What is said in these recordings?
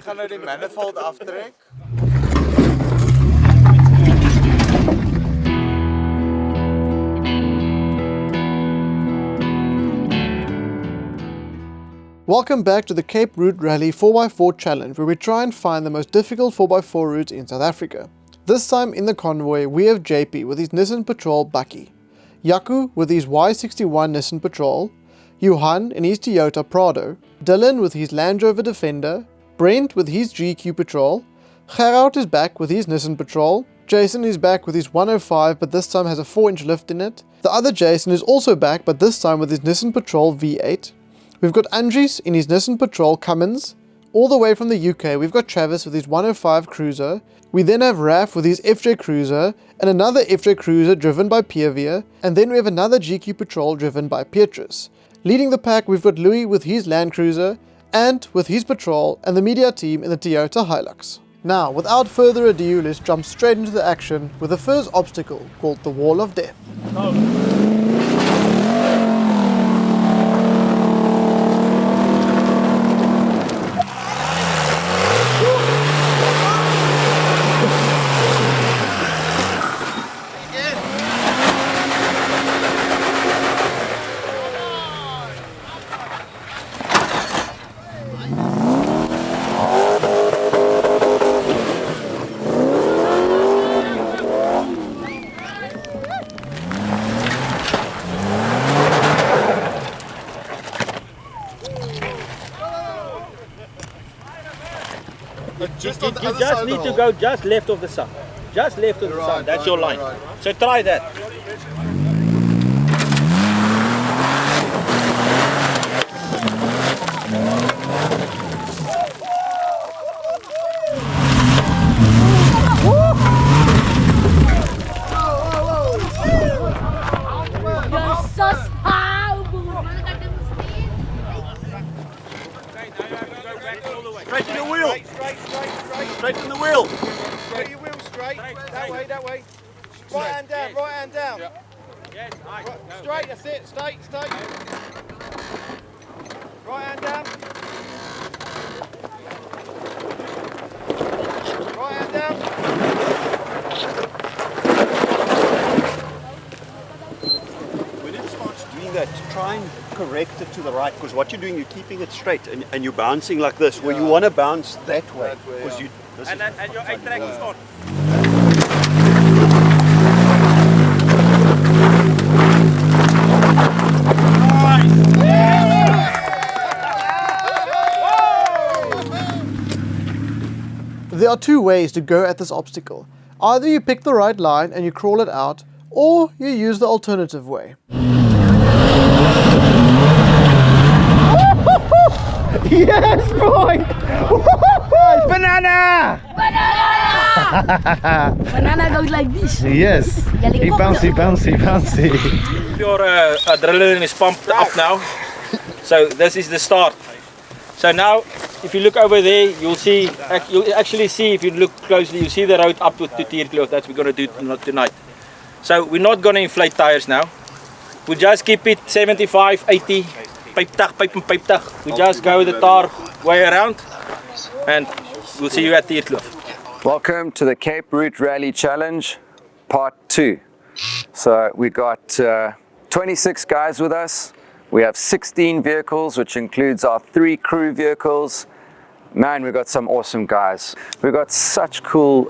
gaan nou die manifold aftrek. Welcome back to the Cape Route Rally 4x4 Challenge, where we try and find the most difficult 4x4 routes in South Africa. This time in the convoy we have JP with his Nissan Patrol Bakkie, Yaku with his Y61 Nissan Patrol, Johan in his Toyota Prado, Dylan with his Land Rover Defender, Brent with his GQ Patrol, Gerard is back with his Nissan Patrol, Jason is back with his 105 but this time has a 4-inch lift in it, the other Jason is also back but this time with his Nissan Patrol V8, we've got Andries in his Nissan Patrol Cummins. All the way from the UK we've got Travis with his 105 Cruiser. We then have Raf with his FJ Cruiser and another FJ Cruiser driven by Rivier, and then we have another GQ Patrol driven by Petrus. Leading the pack we've got Louis with his Land Cruiser, Ant with his Patrol, and the media team in the Toyota Hilux. Now without further ado, let's jump straight into the action with the first obstacle called the Wall of Death. You just need to go just left of the sun. Just left of the sun, that's your line. So try that. Straight in the wheel. Straight in the wheel. Get your wheel straight. That way. Right hand down. Yes, Right, straight, that's it. Straight. Right hand down. Right hand down. When it starts doing that, try and correct it to the right, because what you're doing, you're keeping it straight and you're bouncing like this, where you want to bounce that way. Because you. And your 8 track is on. There are two ways to go at this obstacle. Either you pick the right line and you crawl it out, or you use the alternative way. Yes, boy! Banana! Banana goes like this. Yes. He bouncy. Your adrenaline is pumped up now. So this is the start. So now, if you look over there, you'll actually see, if you look closely, you'll see the road up to Tierkloof. That's what we're going to do tonight. So we're not going to inflate tires now. We'll just keep it 75, 80, pipe. We just go the tar way around and we'll see you at Tierkloof. Welcome to the Cape Route Rally Challenge, Part 2. So we got 26 guys with us. We have 16 vehicles, which includes our 3 crew vehicles. Man, we've got some awesome guys. We've got such cool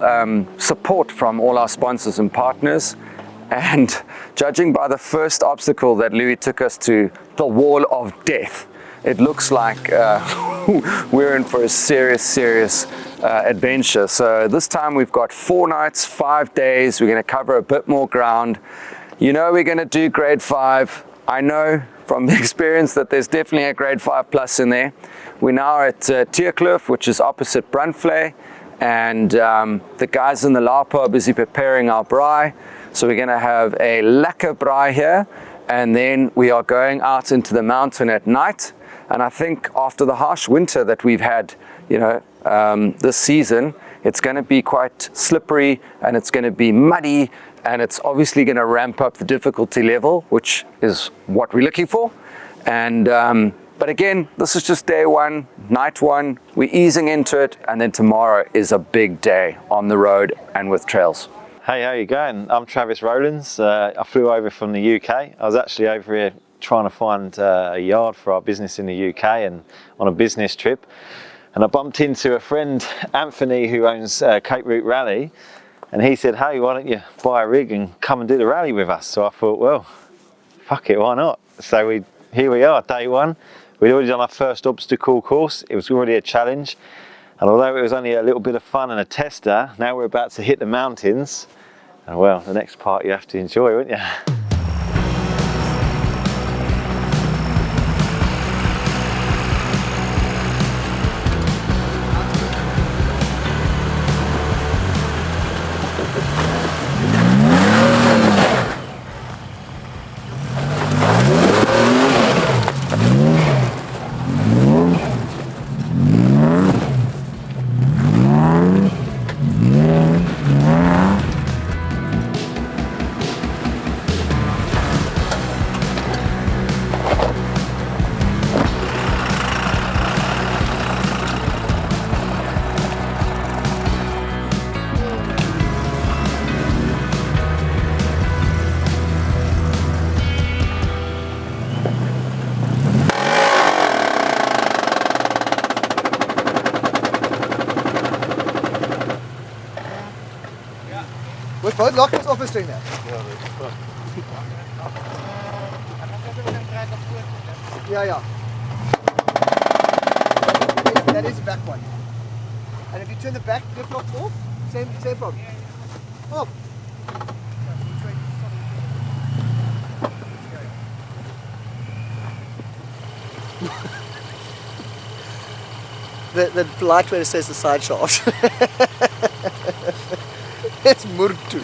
support from all our sponsors and partners. And judging by the first obstacle that Louis took us to, the Wall of Death, it looks like we're in for a serious adventure. So this time we've got 4 nights, 5 days. We're going to cover a bit more ground. You know we're going to do grade 5. I know from experience that there's definitely a grade 5 plus in there. We're now at Tierkloof, which is opposite Brunfley, and the guys in the Lapa are busy preparing our braai. So we're going to have a lekker braai here, and then we are going out into the mountain at night. And I think after the harsh winter that we've had, this season, it's going to be quite slippery and it's going to be muddy, and it's obviously going to ramp up the difficulty level, which is what we're looking for. And But again, this is just day one, night one. We're easing into it, and then tomorrow is a big day on the road and with trails. Hey, how you going? I'm Travis Rowlands. I flew over from the UK. I was actually over here trying to find a yard for our business in the UK and on a business trip. And I bumped into a friend, Anthony, who owns Cape Route Rally. And he said, hey, why don't you buy a rig and come and do the rally with us? So I thought, well, fuck it, why not? So here we are, day one. We'd already done our first obstacle course. It was already a challenge. And although it was only a little bit of fun and a tester, now we're about to hit the mountains. And well, the next part you have to enjoy, won't you? With both lockers of doing that? Yeah. That is the back one. And if you turn the back flip lock off, same problem. Off. The polite way to say it's the side shaft. It's murtu.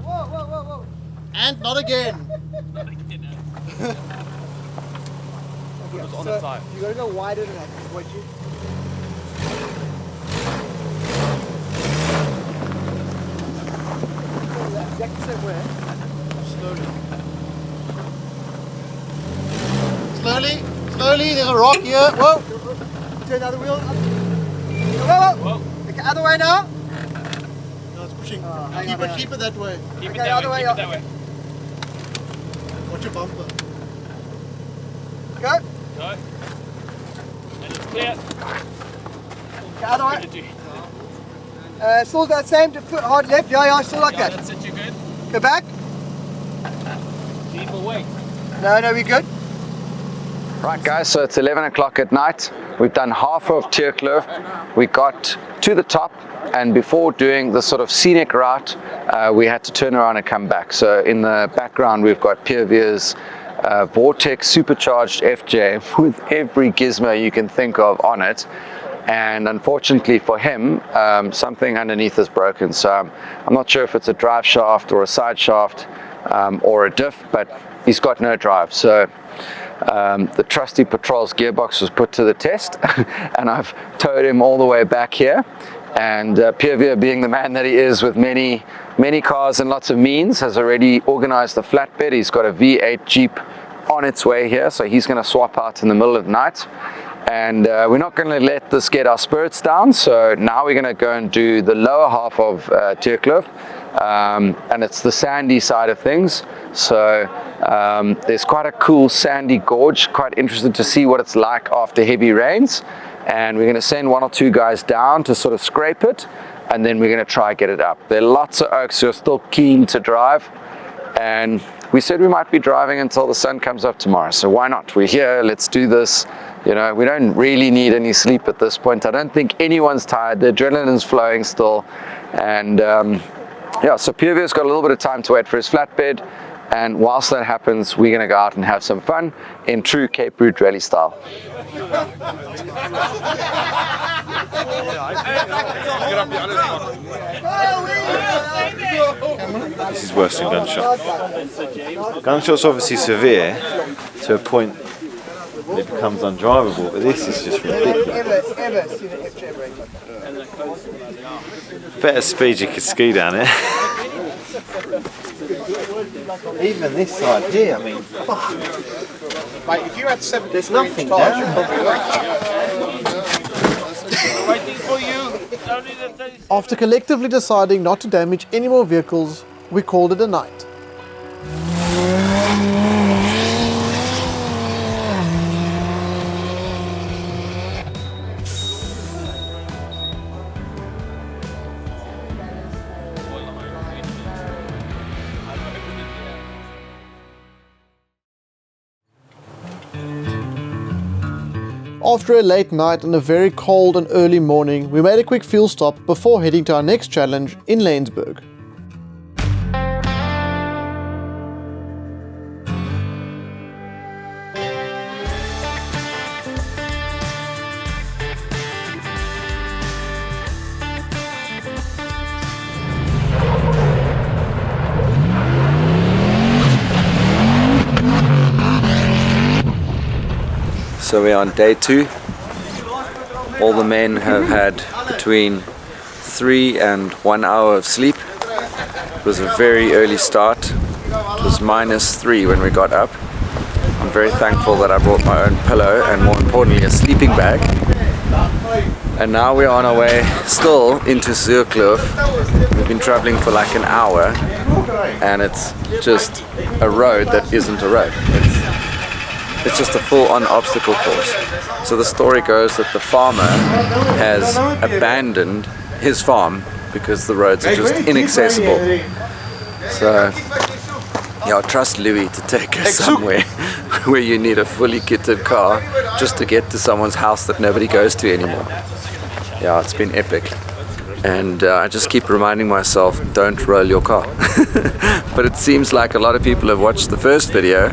Whoa. And not again. Okay, so you gotta go wider than that. What you? Exactly the same way. Slowly, there's a rock here. Whoa! Turn the other wheel. Whoa. Okay, other way now. No, it's pushing. Keep it that way. Keep it that way. Watch your bumper. Go. And it's clear. Okay, other way. Still that same, hard left. Yeah, still like that. That's it, you're good. Go back. Keep away. No, we're good. Right guys, so it's 11 o'clock at night. We've done half of Tierkloof. We got to the top, and before doing the sort of scenic route, we had to turn around and come back. So in the background we've got Rivier's Vortex supercharged FJ with every gizmo you can think of on it. And unfortunately for him, something underneath is broken. So I'm not sure if it's a drive shaft or a side shaft or a diff, but he's got no drive. So the trusty Patrol's gearbox was put to the test and I've towed him all the way back here. And Rivier, being the man that he is with many cars and lots of means, has already organized the flatbed. He's got a V8 Jeep on its way here, so he's going to swap out in the middle of the night. And we're not going to let this get our spirits down, so now we're going to go and do the lower half of Tierkloof, and it's the sandy side of things. So there's quite a cool sandy gorge. Quite interested to see what it's like after heavy rains, and we're going to send 1 or 2 guys down to sort of scrape it, and then we're going to try get it up. There are lots of oaks who are still keen to drive, and we said we might be driving until the sun comes up tomorrow, so why not? We're here, let's do this. You know, we don't really need any sleep at this point. I don't think anyone's tired. The adrenaline's flowing still. And yeah, so Rivier's got a little bit of time to wait for his flatbed. And whilst that happens, we're going to go out and have some fun in true Cape Route Rally style. This is Worcester gunshot. Gunshot's obviously severe to a point it becomes undrivable. But this is just ridiculous. Ever seen an FJ brake like that? Better speed you could ski down it. Even this side here, I mean, fuck. Mate, if you had 7, There's nothing down. Waiting for you. After collectively deciding not to damage any more vehicles, we called it a night. After a late night and a very cold and early morning, we made a quick fuel stop before heading to our next challenge in Laingsburg. So we're on day 2. All the men have had between 3 and 1 hour of sleep. It was a very early start. It was -3 when we got up. I'm very thankful that I brought my own pillow and, more importantly, a sleeping bag. And now we're on our way still into Tierkloof. We've been traveling for like an hour and it's just a road that isn't a road. It's just a full-on obstacle course. So the story goes that the farmer has abandoned his farm because the roads are just inaccessible. So, yeah, trust Louis to take us somewhere where you need a fully kitted car just to get to someone's house that nobody goes to anymore. Yeah, it's been epic. And I just keep reminding myself, don't roll your car. But it seems like a lot of people have watched the first video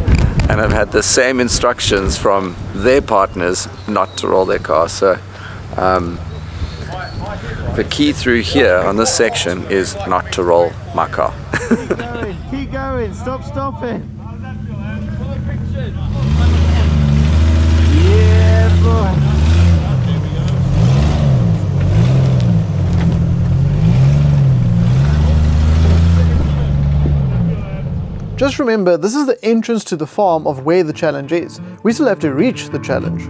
and have had the same instructions from their partners not to roll their car. So the key through here on this section is not to roll my car. Keep going, stop stopping. Yeah, boy. Just remember, this is the entrance to the farm of where the challenge is. We still have to reach the challenge.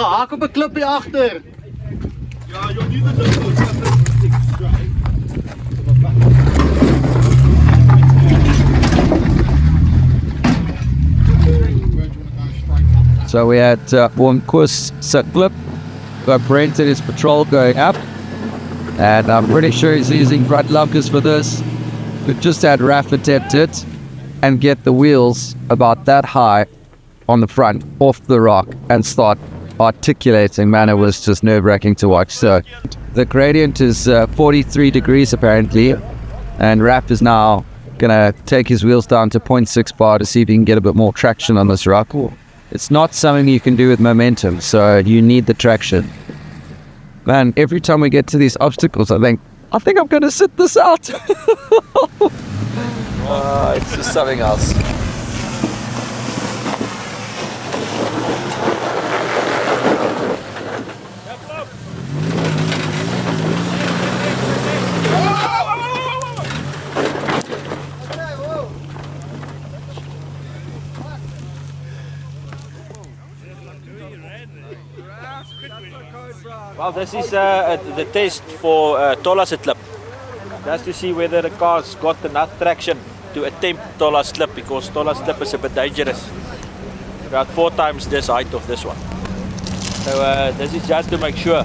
Haak op 'n klip hier agter. So we had Koos Klip, got Brent and his patrol going up, and I'm pretty sure he's using front lunkers for this. We just had Raf attempt it and get the wheels about that high on the front off the rock and start articulating. Man, it was just nerve-wracking to watch. So the gradient is 43 degrees apparently, and Raf is now gonna take his wheels down to 0.6 bar to see if he can get a bit more traction on this rock. It's not something you can do with momentum, so you need the traction. Man, every time we get to these obstacles, I think I'm gonna sit this out. It's just something else. Well, this is the test for Tolla's Klip. Just to see whether the car's got enough traction to attempt Tolla's Klip, because Tolla's Klip is a bit dangerous. About 4 times this height of this one. So this is just to make sure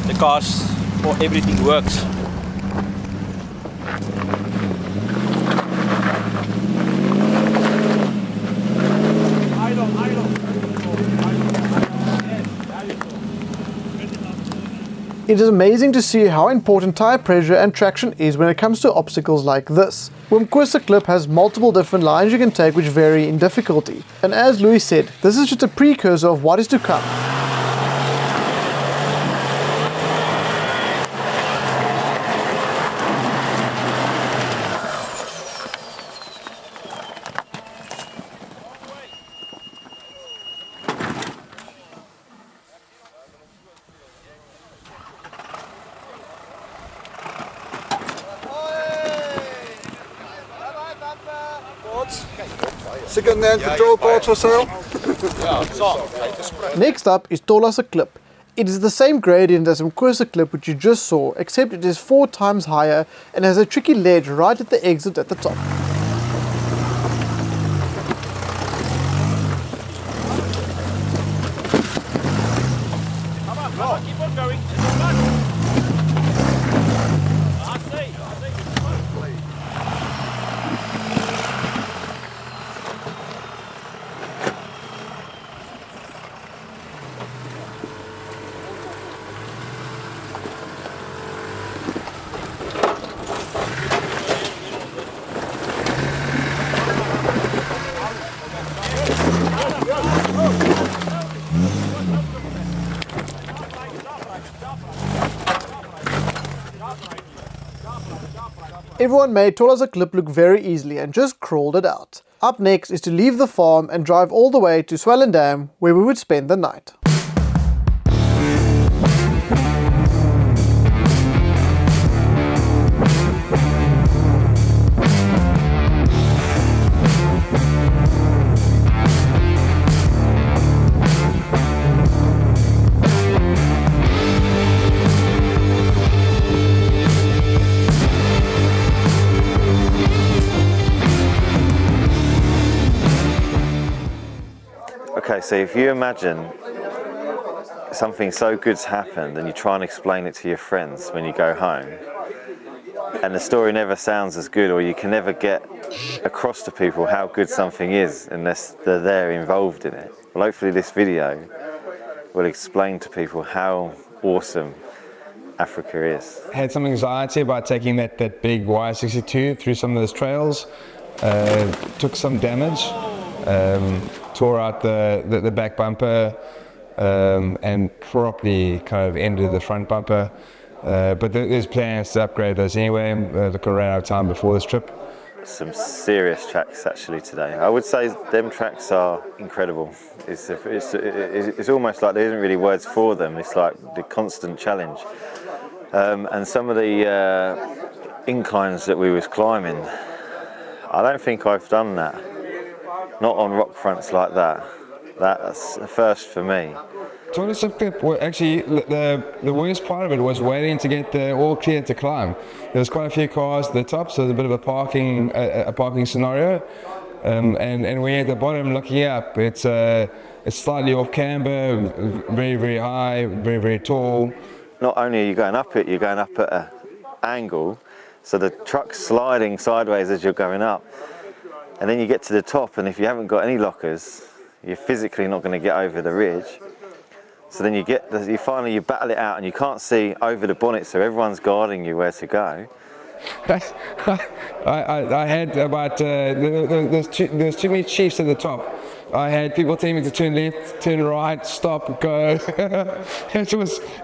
the cars or everything works. It is amazing to see how important tire pressure and traction is when it comes to obstacles like this. Worcester Klip has multiple different lines you can take which vary in difficulty. And as Louis said, this is just a precursor of what is to come. Second-hand control parts for sale? Next up is Tolla's Klip. It is the same gradient as Worcester Klip which you just saw, except it is 4 times higher and has a tricky ledge right at the exit at the top. Keep on going. Everyone made Tolla's Klip look very easily and just crawled it out. Up next is to leave the farm and drive all the way to Swellendam, where we would spend the night. Okay, so if you imagine something so good's happened and you try and explain it to your friends when you go home, and the story never sounds as good, or you can never get across to people how good something is unless they're there involved in it. Well, hopefully this video will explain to people how awesome Africa is. I had some anxiety about taking that big Y62 through some of those trails. Took some damage. Tore out the back bumper and properly kind of ended the front bumper. But there's plans to upgrade those anyway. Look, I ran out of time before this trip. Some serious tracks actually today. I would say them tracks are incredible. It's almost like there isn't really words for them. It's like the constant challenge. And some of the inclines that we was climbing, I don't think I've done that. Not on rock fronts like that. That's a first for me. Tolla's Klip, actually, the worst part of it was waiting to get the all clear to climb. There was quite a few cars at the top, so there's a bit of a parking scenario. And we're at the bottom looking up. It's slightly off camber, very, very high, very, very tall. Not only are you going up it, you're going up at an angle, so the truck's sliding sideways as you're going up. And then you get to the top, and if you haven't got any lockers, you're physically not going to get over the ridge. So then you finally battle it out, and you can't see over the bonnet, so everyone's guarding you where to go. I had about there's too many chiefs at the top. I had people telling me to turn left, turn right, stop, go. It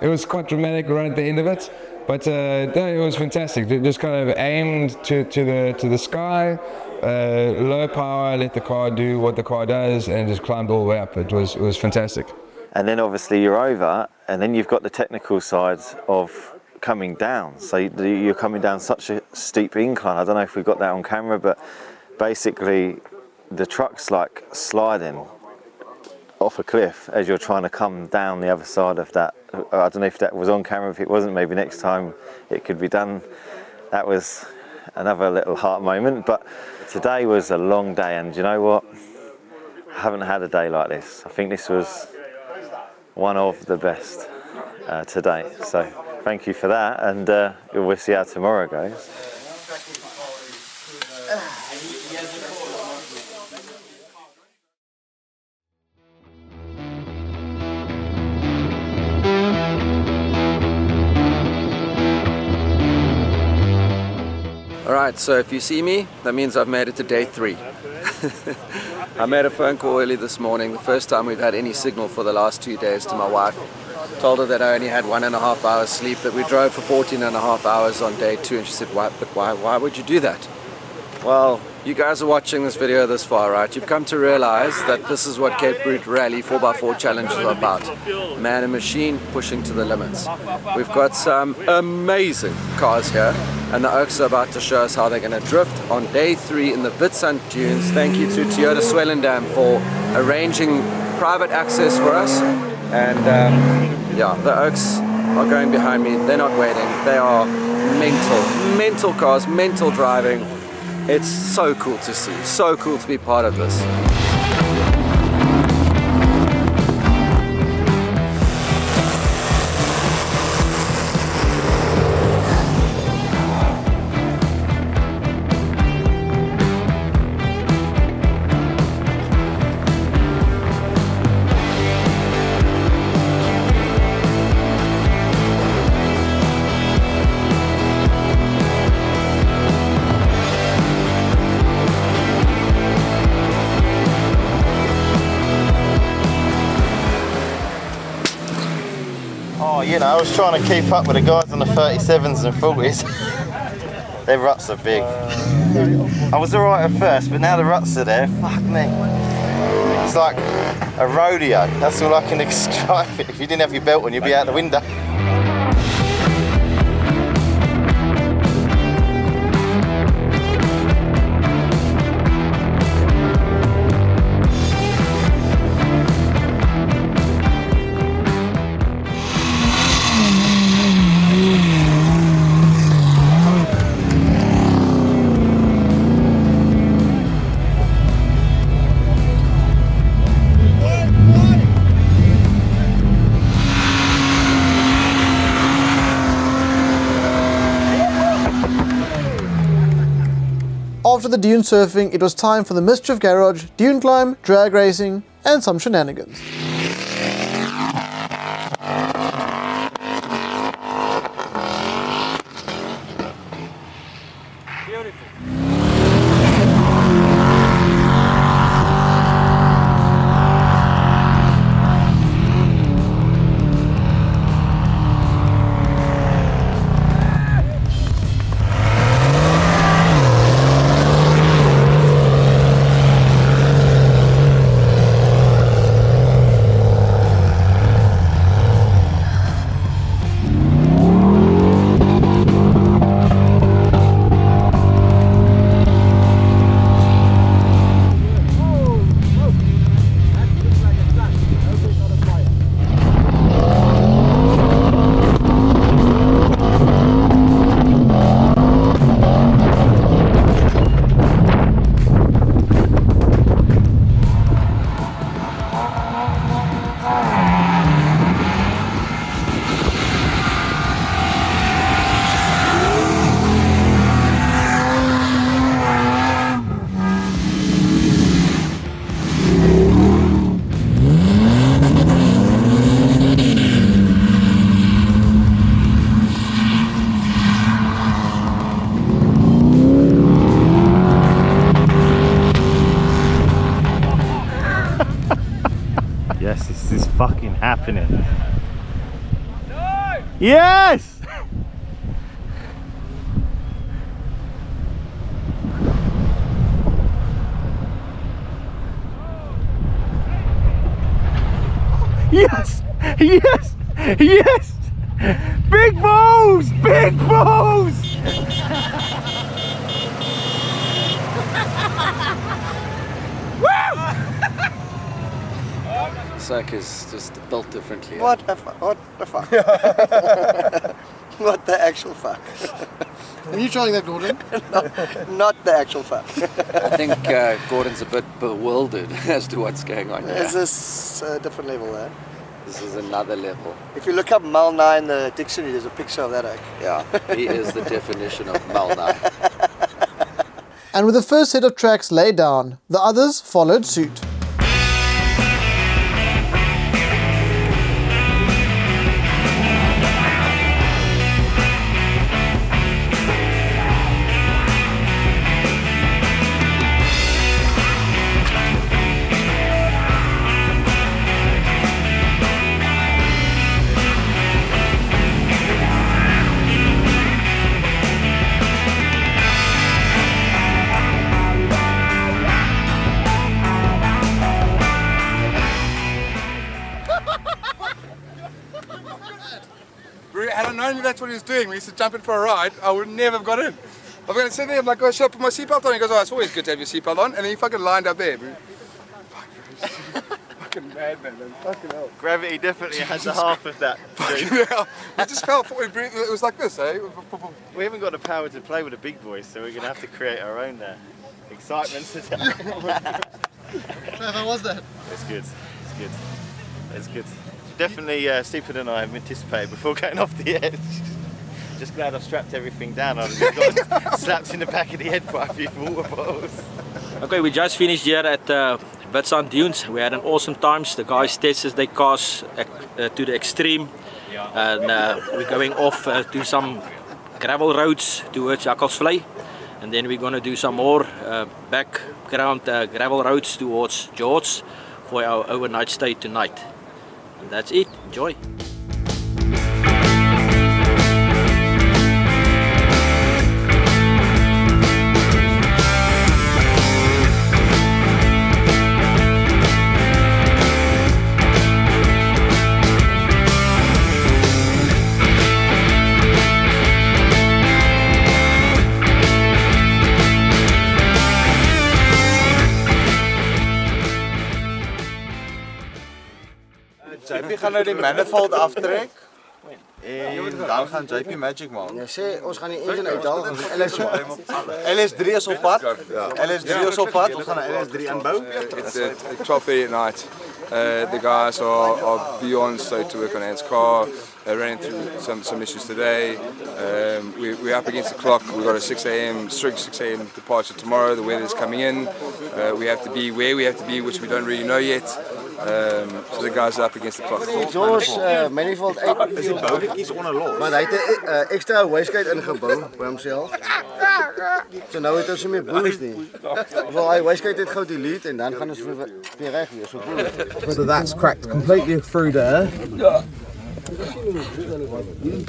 was quite dramatic right at the end of it, but it was fantastic. Just kind of aimed to the sky. Low power, let the car do what the car does, and just climbed all the way up. It was fantastic. And then obviously you're over, and then you've got the technical sides of coming down. So you're coming down such a steep incline. I don't know if we got that on camera, but basically the truck's like sliding off a cliff as you're trying to come down the other side of that. I don't know if that was on camera. If it wasn't, maybe next time it could be done. That was another little heart moment. But today was a long day, and you know what? I haven't had a day like this. I think this was one of the best to date. So thank you for that, and we'll see how tomorrow goes. Alright, so if you see me, that means I've made it to day 3. I made a phone call early this morning, the first time we've had any signal for the last 2 days, to my wife. Told her that I only had 1.5 hours sleep, that we drove for 14.5 hours on day 2, and she said, why would you do that? Well, you guys are watching this video this far, right? You've come to realize that this is what Cape Route Rally 4x4 Challenge is about. Man and machine pushing to the limits. We've got some amazing cars here, and the Oaks are about to show us how they're going to drift on day 3 in the Witsand dunes. Thank you to Toyota Swellendam for arranging private access for us. And yeah, the Oaks are going behind me. They're not waiting. They are mental cars, mental driving. It's so cool to see, so cool to be part of this. You know, I was trying to keep up with the guys on the 37s and 40s. Their ruts are big. I was alright at first, but now the ruts are there, fuck me. It's like a rodeo, that's all I can describe it. If you didn't have your belt on, you'd be out the window. After the dune surfing, it was time for the Mischief Garage, dune climb, drag racing, and some shenanigans. Yes, this is fucking happening. No! Yes! Yes! Yes! Yes! Big balls! Big balls! Sack is just built differently. What the fuck? What the fuck? What the actual fuck? Are you trying that, Gordon? Not the actual fuck. I think Gordon's a bit bewildered as to what's going on here. Is this a different level there? This is another level. If you look up Malnai in the dictionary, there's a picture of that oak. Yeah, he is the definition of Malnai. And with the first set of tracks laid down, the others followed suit. only that's what he was doing. We used to jump in for a ride, I would never have got in. I'm going to sit there, I'm like, oh, should I put my seatbelt on? He goes, oh, it's always good to have your seatbelt on. And then he fucking lined up there. Fucking madman, man. Fucking hell. Gravity definitely has a half of that. Yeah, I just felt it was like this, eh? We haven't got the power to play with a big boys, so we're going to have to create our own excitement today. How was that? It's good. It's good. It's good. Definitely steeper than I anticipated before going off the edge. Just glad I've strapped everything down. I've got slaps in the back of the head by a few water bottles. Okay, we just finished here at Witsand Dunes. We had an awesome time. The guys tested their cars to the extreme. And we're going off to some gravel roads towards Jakkalsvlei. And then we're going to do some more background gravel roads towards George for our overnight stay tonight. And that's it. Enjoy. JP gaan nou die manifold aftrek en dan gaan JP magic maak. Ja, sê ons gaan die engine uithaal en LS3 is op pad. LS3 is op pad. Ons gaan 'n LS3 inbou. It's 12:30 at night. The guys are beyond stoked to work on Ant's car. Running through some issues today. We're up against the clock. We've got a 6 a.m. strict 6 a.m. departure tomorrow. The weather's coming in. We have to be where we have to be, which we don't really know yet. So the guys are up against the clock. George manifold uit is die boutjies onderlos. Maar hy het 'n extra wastegate ingebou by homself. So nou het ons nie meer boost nie. Wel hy wastegate het gou delete en dan gaan ons weer reg weer so cool. So that's cracked completely through there. Yeah.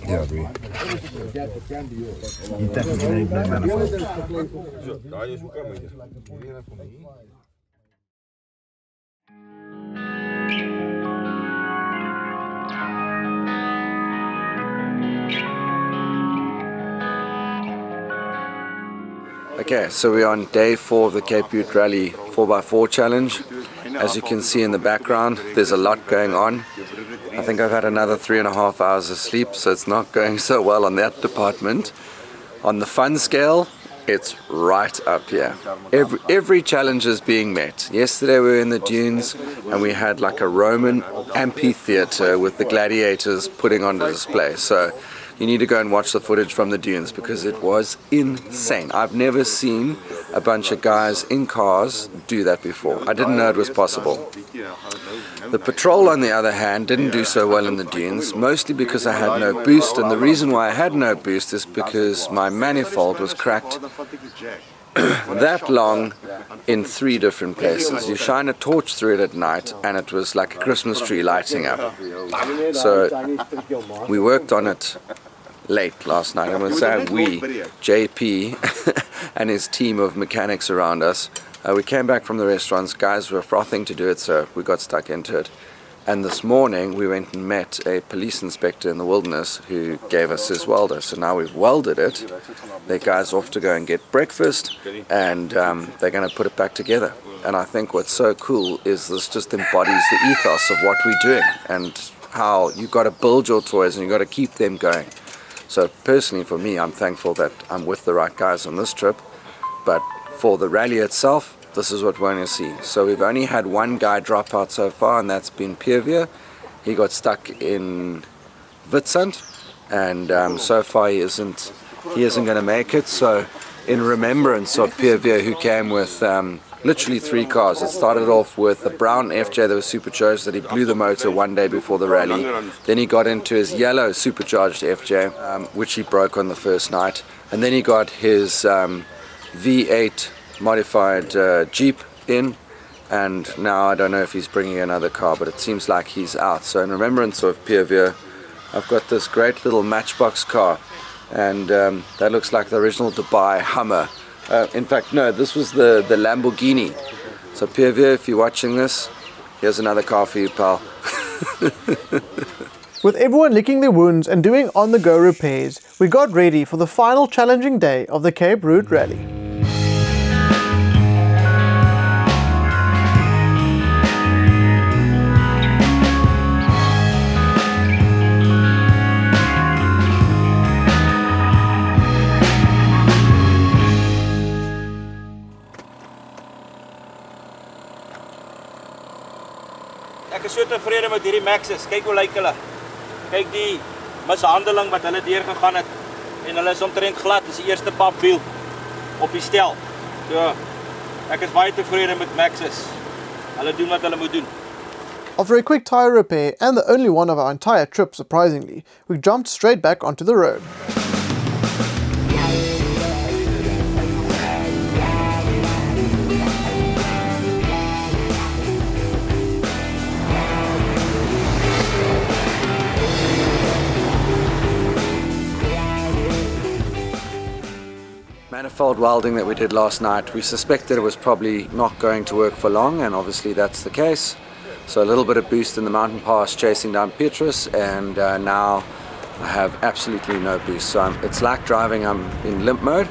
Yeah, bro. You definitely need no manifold. Okay, so we're on day 4 of the Cape Route Rally 4x4 challenge. As you can see in the background, there's a lot going on. I think I've had another 3.5 hours of sleep, so it's not going so well on that department. On the fun scale, it's right up here. Every challenge is being met. Yesterday we were in the dunes and we had like a Roman amphitheater with the gladiators putting on display. So you need to go and watch the footage from the dunes because it was insane. I've never seen a bunch of guys in cars do that before. I didn't know it was possible. The patrol, on the other hand, didn't do so well in the dunes, mostly because I had no boost, and the reason why I had no boost is because my manifold was cracked that long in 3 different places. You shine a torch through it at night and it was like a Christmas tree lighting up. So we worked on it late last night. I'm going to say we, JP and his team of mechanics around us, we came back from the restaurants, guys were frothing to do it, so we got stuck into it. And this morning we went and met a police inspector in the wilderness who gave us his welder. So now we've welded it. The guys off to go and get breakfast and they're going to put it back together. And I think what's so cool is this just embodies the ethos of what we're doing and how you got to build your toys and you got to keep them going. So personally for me, I'm thankful that I'm with the right guys on this trip. But for the rally itself, this is what we're going to see. So we've only had one guy drop out so far, and that's been Rivier. He got stuck in Witsand, and so far he isn't going to make it. So in remembrance of Rivier, who came with literally 3 cars. It started off with a brown FJ that was supercharged, that he blew the motor one day before the rally. Then he got into his yellow supercharged FJ, which he broke on the first night. And then he got his V8 modified Jeep in, and now I don't know if he's bringing another car, but it seems like he's out. So in remembrance of Rivier, I've got this great little matchbox car, and that looks like the original Dubai Hummer. In fact, no, this was the Lamborghini. So Rivier, if you're watching this, here's another car for you, pal. With everyone licking their wounds and doing on-the-go repairs, we got ready for the final challenging day of the Cape Route Rally. Ek is so tevrede met hierdie Maxes. Kyk hoe lyk hulle. Kyk die mishandeling wat hulle deurgegaan het en hulle is omtrent glad. Dis die eerste papwiel op die stel. So ek is baie tevrede met Maxes. Hulle doen wat hulle moet doen. After a quick tyre repair and the only one of our entire trip surprisingly, we jumped straight back onto the road. Manifold welding that we did last night, we suspected it was probably not going to work for long, and obviously that's the case. So a little bit of boost in the mountain pass chasing down Petrus, and now I have absolutely no boost. So it's like driving, I'm in limp mode,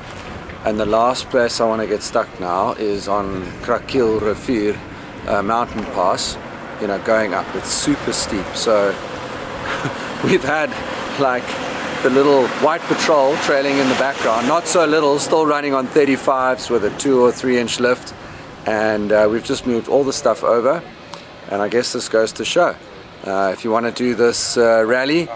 and the last place I want to get stuck now is on Krakeel Rivier mountain pass, you know, going up. It's super steep, so we've had like the little white patrol trailing in the background, not so little, still running on 35s with a 2 or 3 inch lift, and we've just moved all the stuff over, and I guess this goes to show. If you want to do this rally,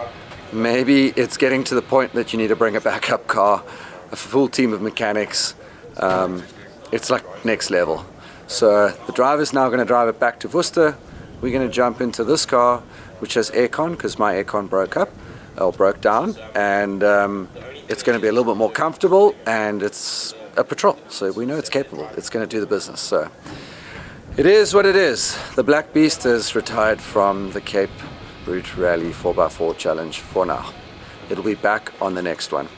maybe it's getting to the point that you need to bring a backup car, a full team of mechanics. It's like next level. So the driver's now going to drive it back to Worcester. We're going to jump into this car, which has aircon because my aircon broke down, and it's going to be a little bit more comfortable, and it's a patrol, so we know it's capable. It's going to do the business. So it is what it is. The Black Beast is retired from the Cape Route Rally 4x4 Challenge for now. It'll be back on the next one.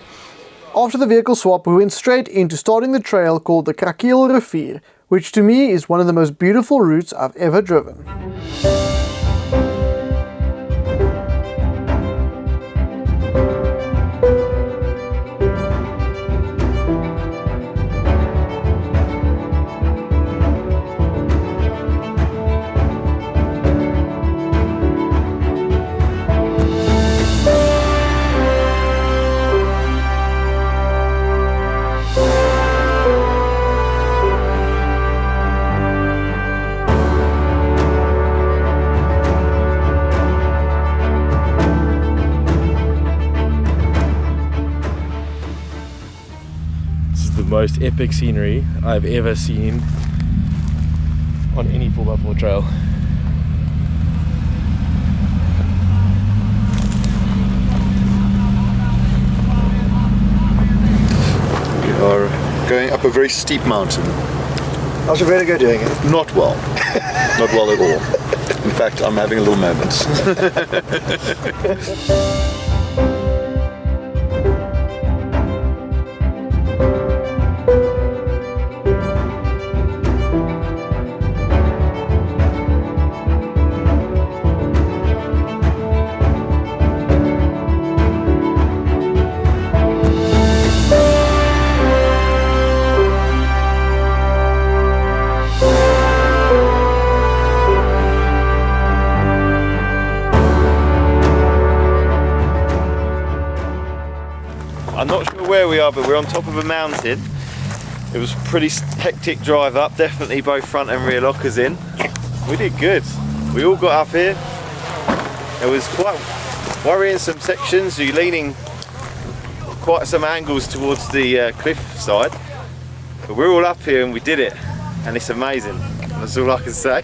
After the vehicle swap, we went straight into starting the trail called the Krakeel Rivier, which to me is one of the most beautiful routes I've ever driven. Most epic scenery I've ever seen on any 4x4 trail. We are going up a very steep mountain. How's your vertigo doing it? Not well. Not well at all. In fact, I'm having a little moment. I'm not sure where we are, but we're on top of a mountain. It was a pretty hectic drive up, definitely both front and rear lockers in. We did good. We all got up here. It was quite worrying some sections. You're leaning quite some angles towards the cliff side. But we're all up here and we did it. And it's amazing. That's all I can say.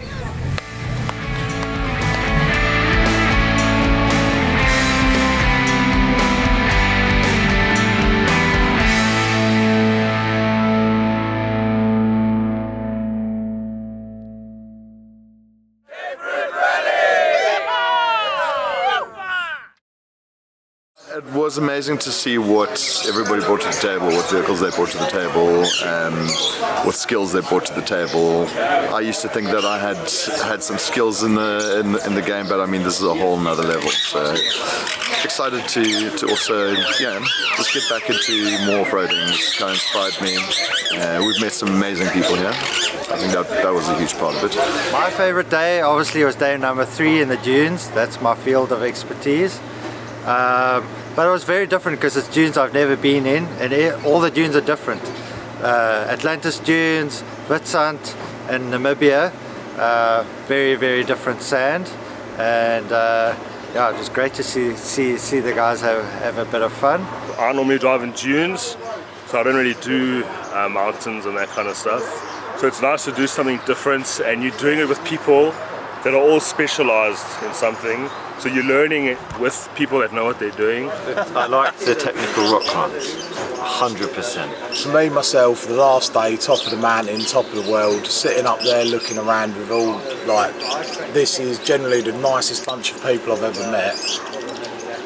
It was amazing to see what everybody brought to the table, what vehicles they brought to the table, what skills they brought to the table. I used to think that I had some skills in the game, but I mean this is a whole nother level. So excited to also just get back into more off-roading. It's kind of inspired me. We've met some amazing people here. I think that was a huge part of it. My favorite day obviously was day number 3 in the dunes. That's my field of expertise. But it was very different because it's dunes I've never been in, and all the dunes are different. Atlantis dunes, Witsand and Namibia, very, very different sand, and yeah, it was great to see the guys have a bit of fun. I normally drive in dunes, so I don't really do mountains and that kind of stuff. So it's nice to do something different, and you're doing it with people that are all specialized in something. So you're learning it with people that know what they're doing. I like the technical rock climbs, 100%. For me, myself, the last day, top of the mountain, top of the world, sitting up there looking around with all, like, this is generally the nicest bunch of people I've ever met.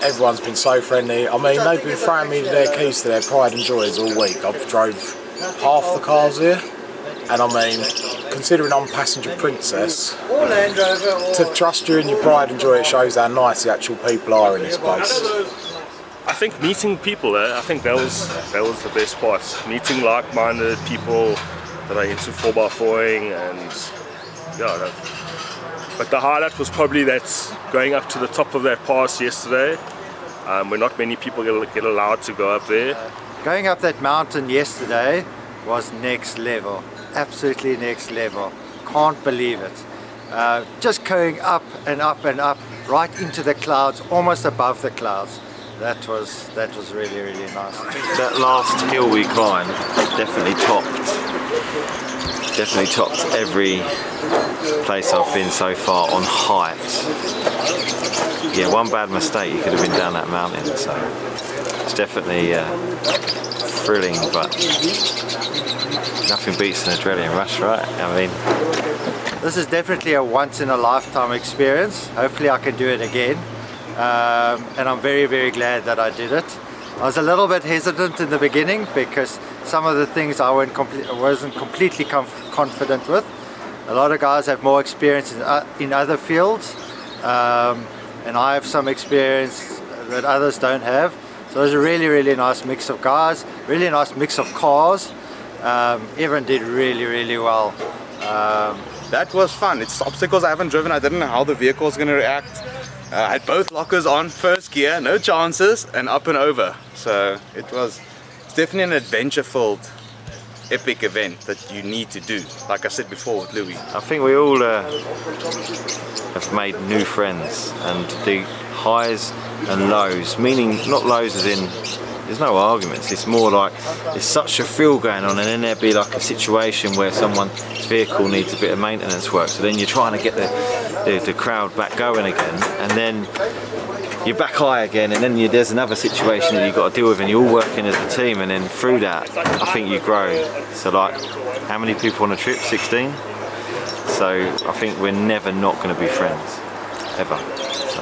Everyone's been so friendly. I mean, they've been throwing me their keys to their pride and joys all week. I've drove half the cars here, and I mean, considering I'm passenger princess, to trust you in your pride and joy, it shows how nice the actual people are in this place. I think meeting people, I think that was the best part. Meeting like-minded people that are into 4x4ing, and yeah. But the highlight was probably that going up to the top of that pass yesterday, where not many people get allowed to go up there. Going up that mountain yesterday was next level. Absolutely next level. Can't believe it. Just going up and up and up, right into the clouds, almost above the clouds. That was really, really nice. That last hill we climbed definitely topped every place I've been so far on height. Yeah, one bad mistake, you could have been down that mountain. So it's definitely thrilling, but nothing beats an adrenaline rush, right? I mean, this is definitely a once-in-a-lifetime experience. Hopefully I can do it again, and I'm very, very glad that I did it. I was a little bit hesitant in the beginning because some of the things I wasn't completely confident with. A lot of guys have more experience in other fields, and I have some experience that others don't have. So it was a really, really nice mix of guys, really nice mix of cars. Everyone did really, really well. That was fun. It's obstacles I haven't driven. I didn't know how the vehicle was going to react. I had both lockers on, first gear, no chances, and up and over. So it's definitely an adventure-filled, epic event that you need to do. Like I said before with Louis. I think we all have made new friends, and the highs and lows, meaning not lows as in there's no arguments, it's more like there's such a feel going on, and then there'd be like a situation where someone's vehicle needs a bit of maintenance work, so then you're trying to get the crowd back going again, and then you're back high again, and then there's another situation that you've got to deal with, and you're all working as a team, and then through that I think you grow. So like, how many people on a trip? 16? So I think we're never not going to be friends, ever. So.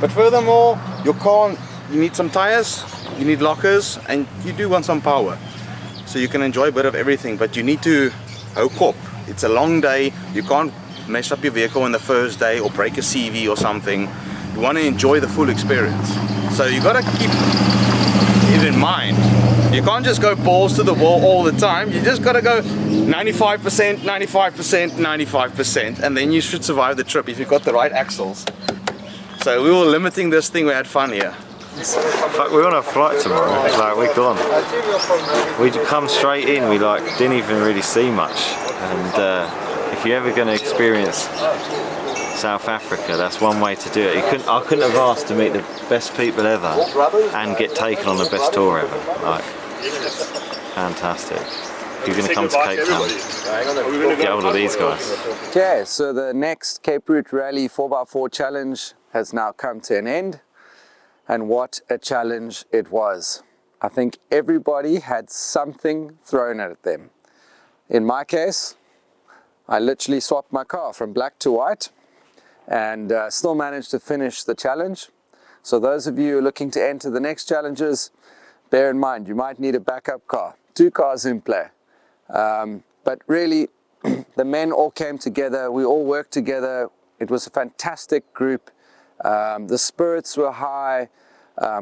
But furthermore, your car, you need some tires, you need lockers, and you do want some power. So you can enjoy a bit of everything, but you need to hook up. It's a long day. You can't mess up your vehicle on the first day or break a CV or something. You want to enjoy the full experience. So you got to keep it in mind. You can't just go balls to the wall all the time. You just got to go 95%, 95%, 95%, and then you should survive the trip if you've got the right axles. So we were limiting this thing, we had fun here. Fuck, we're on a flight tomorrow, like we're gone. We come straight in, we like didn't even really see much. And if you're ever going to experience South Africa, that's one way to do it. I couldn't have asked to meet the best people ever and get taken on the best tour ever. Like, fantastic. If you're going to come to Cape Town, get hold of these guys. Okay, so the next Cape Route Rally 4x4 challenge has now come to an end. And what a challenge it was. I think everybody had something thrown at them. In my case, I literally swapped my car from black to white and still managed to finish the challenge. So those of you who are looking to enter the next challenges, bear in mind, you might need a backup car. 2 cars in play. But really, the men all came together. We all worked together. It was a fantastic group. The spirits were high.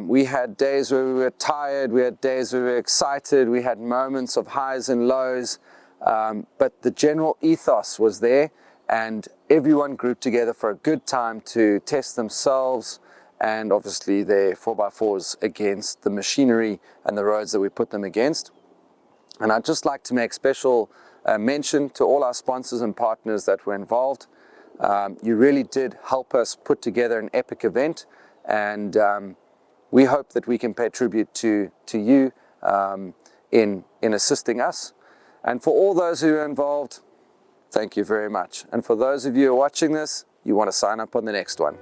We had days where we were tired. We had days where we were excited. We had moments of highs and lows. But the general ethos was there, and everyone grouped together for a good time to test themselves and obviously their 4x4s against the machinery and the roads that we put them against. And I'd just like to make special mention to all our sponsors and partners that were involved. You really did help us put together an epic event, and we hope that we can pay tribute to you in assisting us. And for all those who are involved, thank you very much. And for those of you who are watching this, you want to sign up on the next one.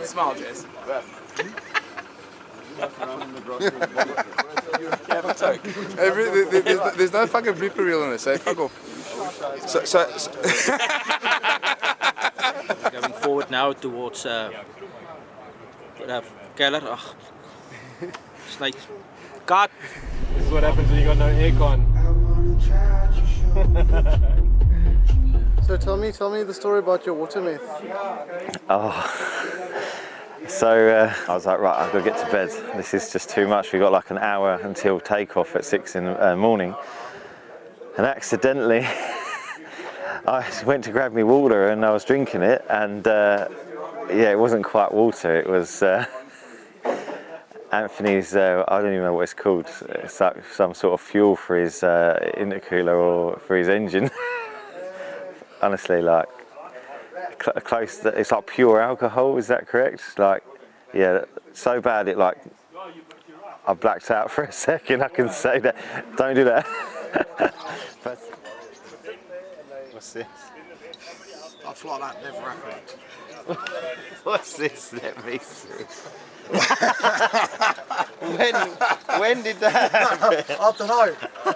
Smile, Jess. There's no fucking blooper reel in this, eh? Fuck off. So Going forward now towards Keller. Snakes. Cut! This is what happens when you got no aircon. So tell me the story about your water myth. So I was like, right, I've got to get to bed. This is just too much. We've got like an hour until takeoff at 6 in the morning. And accidentally, I went to grab me water and I was drinking it. And yeah, it wasn't quite water. It was Anthony's, I don't even know what it's called. It's like some sort of fuel for his intercooler or for his engine. Honestly, like, close, it's like pure alcohol, is that correct? Like, yeah, so bad it like, I blacked out for a second, I can say that. Don't do that. But, what's this? Stuff like that never happened. What's this? Let me see. when did that happen? I don't know.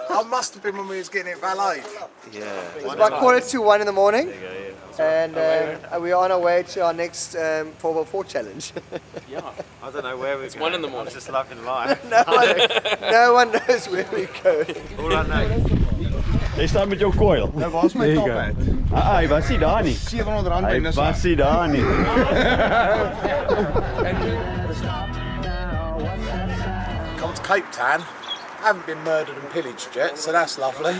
I must have been when we was getting it valeted. Yeah. It's about 1:45 in the morning, and we're on our way to our next 4x4 challenge. Yeah. I don't know where we're It's going. 1 in the morning. I'm just loving life. No one knows where we go. All I know. Jy staan met jou coil. Nou, waar is my top hat? Hy was nie daar nie. R700 by Nissa. Hy was nie daar nie. Come to Cape Town. Haven't been murdered and pillaged yet, so that's lovely.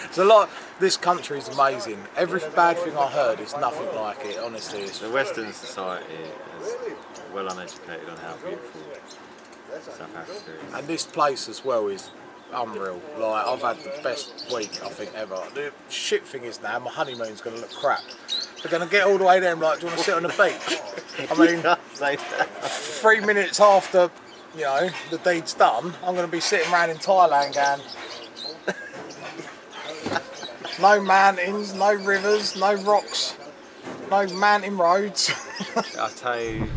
It's a lot. This country is amazing. Every bad thing I heard is nothing like it. Honestly, it's the Western society is well uneducated on how beautiful South Africa is. And this place as well is unreal. Like, I've had the best week I think ever. The shit thing is now my honeymoon's going to look crap. We're going to get all the way there and like, do you want to sit on the beach? I mean, 3 minutes after, you know, the deed's done, I'm going to be sitting around in Thailand going, no mountains, no rivers, no rocks, no mountain roads. I'll tell you,